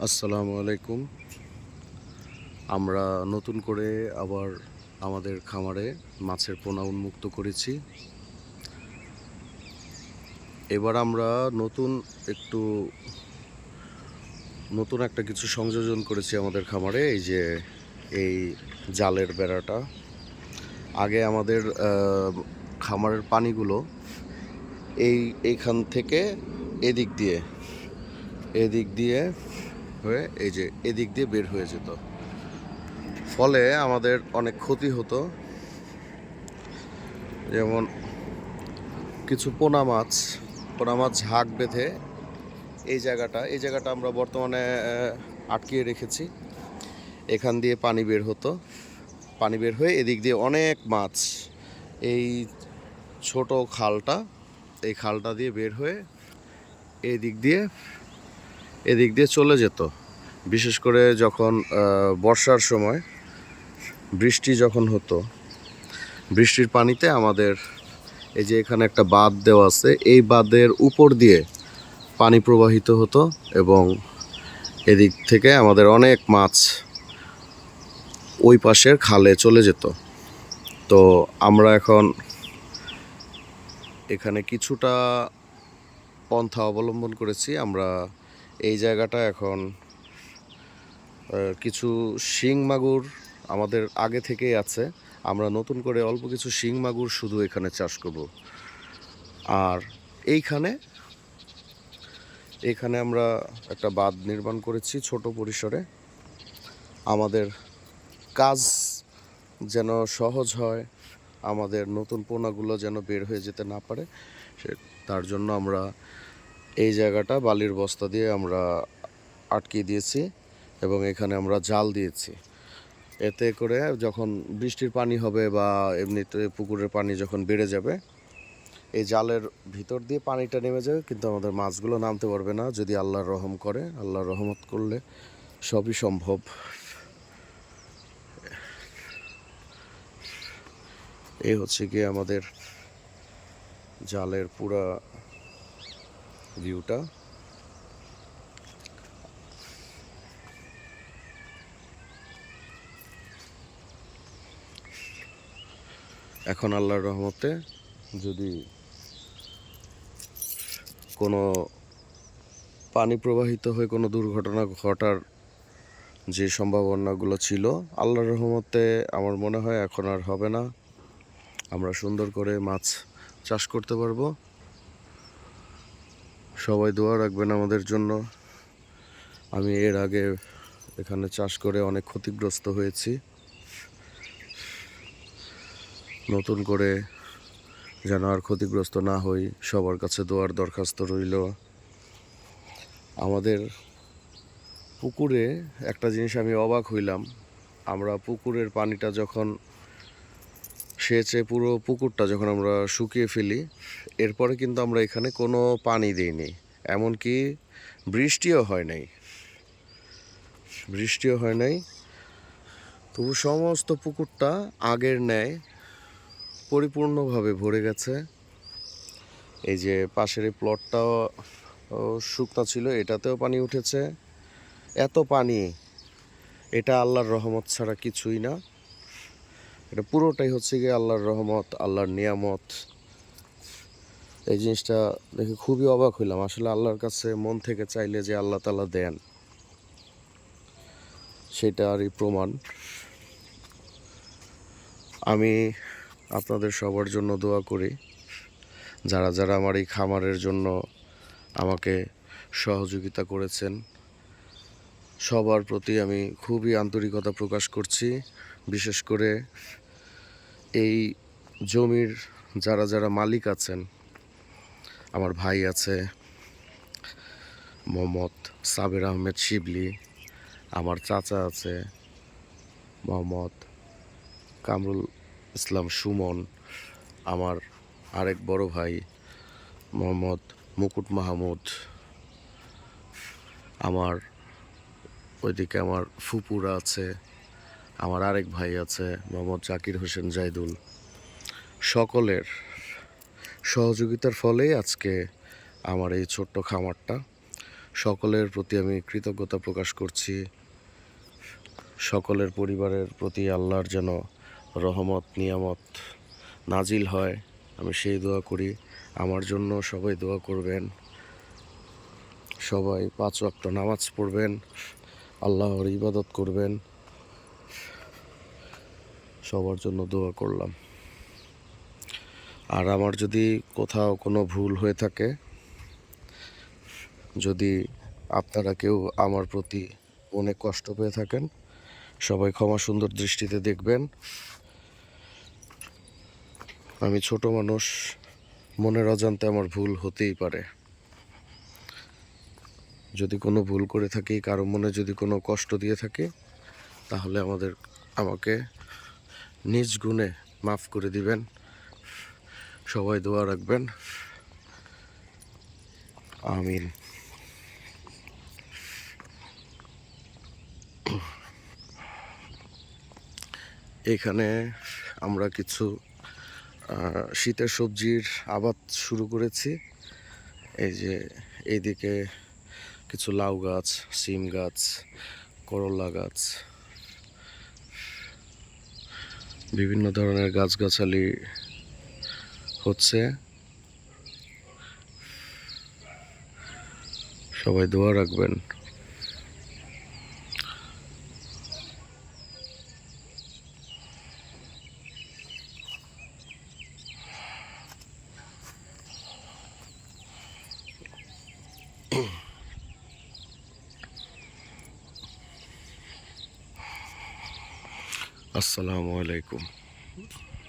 আসসালামু আলাইকুম। আমরা নতুন করে আবার আমাদের খামারে মাছের পোনা উন্মুক্ত করেছি। এবার আমরা একটু নতুন একটা কিছু সংযোজন করেছি আমাদের খামারে। এই জালের বেড়াটা। আগে আমাদের খামারের পানিগুলো এইখান থেকে এদিক দিয়ে এদিক দিয়ে হয়ে এদিক দিয়ে বের হয়ে যেত। ফলে আমাদের অনেক ক্ষতি হতো। যেমন কিছু পোনা মাছ ঝাঁক বেঁধে এই জায়গাটা আমরা বর্তমানে আটকিয়ে রেখেছি। এখান দিয়ে পানি বের হতো, পানি বের হয়ে এদিক দিয়ে অনেক মাছ এই ছোট এই খালটা দিয়ে বের হয়ে এদিক দিয়ে চলে যেত। বিশেষ করে যখন বর্ষার সময় বৃষ্টি যখন হতো, বৃষ্টির পানিতে আমাদের এই যে এখানে একটা বাঁধ দেওয়া আছে, এই বাঁধের উপর দিয়ে পানি প্রবাহিত হতো এবং এদিক থেকে আমাদের অনেক মাছ ওই পাশের খালে চলে যেত। তো আমরা এখন এখানে কিছুটা পন্থা অবলম্বন করেছি। আমরা এই জায়গাটা এখন কিছু শিং মাগুর আমাদের আগে থেকেই আছে। আমরা নতুন করে অল্প কিছু শিং মাগুর শুধু এখানে চাষ করব। আর এইখানে আমরা একটা বাঁধ নির্মাণ করেছি ছোট পরিসরে। আমাদের কাজ যেন সহজ হয়, আমাদের নতুন পোনাগুলো যেন বের হয়ে যেতে না পারে, তার জন্য আমরা এই জায়গাটা বালির বস্তা দিয়ে আমরা আটকে দিয়েছি এবং এখানে আমরা জাল দিয়েছি। এতে করে যখন বৃষ্টির পানি হবে বা এমনিতে পুকুরের পানি যখন বেড়ে যাবে, এই জালের ভিতর দিয়ে পানিটা নেমে যাবে, কিন্তু আমাদের মাছগুলো নামতে পারবে না। যদি আল্লাহর রহমত করলে সবই সম্ভব। এই হচ্ছে গিয়ে আমাদের জালের পুরা ভিউটা। এখন আল্লাহর রহমতে যদি কোনো পানি প্রবাহিত হয়ে কোনো দুর্ঘটনা ঘটার যে সম্ভাবনাগুলো ছিল, আল্লাহর রহমতে আমার মনে হয় এখন আর হবে না। আমরা সুন্দর করে মাছ চাষ করতে পারবো। সবাই দোয়া রাখবেন আমাদের জন্য। আমি এর আগে এখানে চাষ করে অনেক ক্ষতিগ্রস্ত হয়েছি। নতুন করে যেন আর ক্ষতিগ্রস্ত না হই, সবার কাছে দোয়ার দরখাস্ত রইল। আমাদের পুকুরে একটা জিনিস আমি অবাক হইলাম, আমরা পুকুরের পানিটা যখন সেচে পুরো পুকুরটা যখন আমরা শুকিয়ে ফেলি, এরপরে কিন্তু আমরা এখানে কোনো পানি দিইনি, এমনকি বৃষ্টিও হয় নাই। তবু সমস্ত পুকুরটা আগের ন্যায় পরিপূর্ণভাবে ভরে গেছে। এই যে পাশের এই প্লটটাও শুকনো ছিল, এটাতেও পানি উঠেছে। এত পানি, এটা আল্লাহর রহমত ছাড়া কিছুই না। এটা পুরোটাই হচ্ছে গিয়ে আল্লাহর রহমত, আল্লাহর নিয়ামত। এই জিনিসটা দেখে খুবই অবাক হইলাম। আসলে আল্লাহর কাছে মন থেকে চাইলে যে আল্লাহ তাআলা দেন, সেটারই প্রমাণ। আমি আপনাদের সবার জন্য দোয়া করি, যারা যারা আমার এই খামারের জন্য আমাকে সহযোগিতা করেছেন, সবার প্রতি আমি খুবই আন্তরিকতা প্রকাশ করছি। বিশেষ করে এই জমির যারা যারা মালিক আছেন, আমার ভাই আছে মোহাম্মদ সাবের আহমেদ শিবলি, আমার চাচা আছে মোহাম্মদ কামরুল ইসলাম সুমন, আমার আরেক বড় ভাই মোহাম্মদ মুকুট মাহমুদ, আমার ওইদিকে আমার ফুপুরা আছে, আমার আরেক ভাই আছে মোহাম্মদ জাকির হোসেন জাইদুল। সকলের সহযোগিতার ফলেই আজকে আমার এই ছোট্ট খামারটা সকলের প্রতি আমি কৃতজ্ঞতা প্রকাশ করছি। সকলের পরিবারের প্রতি আল্লাহর যেন রহমত নিয়ামত নাজিল হয়, আমি সেই দোয়া করি। আমার জন্য সবাই দোয়া করবেন, সবাই 5 ওয়াক্ত নামাজ পড়বেন, আল্লাহর ইবাদত করবেন। সবার জন্য দোয়া করলাম। আর আমার যদি কোথাও কোনো ভুল হয়ে থাকে, যদি আপনারা কেউ আমার প্রতি অনেক কষ্ট পেয়ে থাকেন, সবাই ক্ষমা সুন্দর দৃষ্টিতে দেখবেন। আমি ছোট মানুষ, মনের অজান্তে আমার ভুল হতেই পারে। যদি কোনো ভুল করে থাকি, কারো মনে যদি কোনো কষ্ট দিয়ে থাকি, তাহলে আমাকে নিজ গুণে মাফ করে দিবেন। সবাই দোয়া রাখবেন, আমিন। এখানে আমরা কিছু শীতের সবজির আবাদ শুরু করেছি। এই যে এইদিকে কিছু লাউ গাছ, সিম গাছ, করলা গাছ, বিভিন্ন ধরনের গাছগাছালি হচ্ছে। সবাই দোয়া রাখবেন। আসসালামু আলাইকুম।